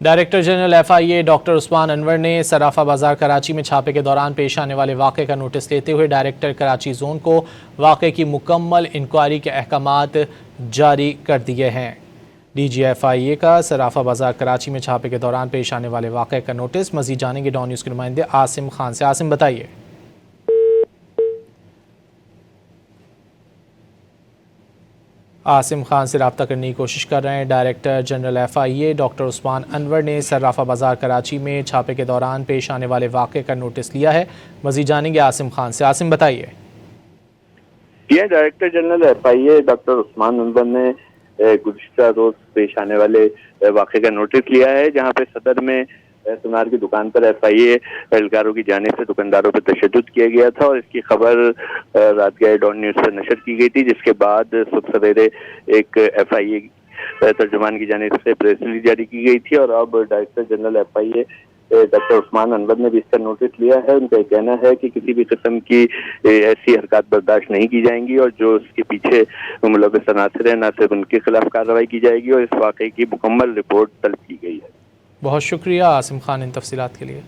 Director general FIA doctor عثمان انور نے صرافہ بازار کراچی میں چھاپے کے دوران پیش آنے والے واقعے کا نوٹس لیتے ہوئے ڈائریکٹر کراچی زون کو واقعے کی مکمل انکوائری کے احکامات جاری کر دیے ہیں۔ DG FIA کا صرافہ بازار کراچی میں چھاپے کے دوران پیش آنے والے واقعے کا نوٹس۔ مزید جانیں گے ڈان نیوز کے نمائندے عاصم خان سے۔ عاصم بتائیے۔ عاصم خان سے رابطہ کرنے کی کوشش کر رہے ہیں۔ ڈائریکٹر جنرل FIA ڈاکٹر عثمان انور نے صرافہ بازار کراچی میں چھاپے کے دوران پیش آنے والے واقعے کا نوٹس لیا ہے۔ مزید جانیں گے عاصم خان سے۔ عاصم بتائیے۔ ڈائریکٹر جنرل FIA ڈاکٹر عثمان انور نے گزشتہ روز پیش آنے والے واقعے کا نوٹس لیا ہے، جہاں پہ صدر میں سونار کی دکان پر FIA اہلکاروں کی جانب سے دکانداروں پر تشدد کیا گیا تھا، اور اس کی خبر رات گئے ڈان نیوز پر نشر کی گئی تھی، جس کے بعد صبح سویرے ایک FIA ترجمان کی جانب سے پریس ریلیز جاری کی گئی تھی، اور اب ڈائریکٹر جنرل FIA ڈاکٹر عثمان انور نے بھی اس کا نوٹس لیا ہے۔ ان کا یہ کہنا ہے کہ کسی بھی قسم کی ایسی حرکات برداشت نہیں کی جائیں گی، اور جو اس کے پیچھے ملوث عناصر ہیں نہ صرف ان کے خلاف کارروائی کی جائے گی، اور اس واقعے کی مکمل رپورٹ طلب کی گئی ہے۔ بہت شکریہ عاصم خان ان تفصیلات کے لیے۔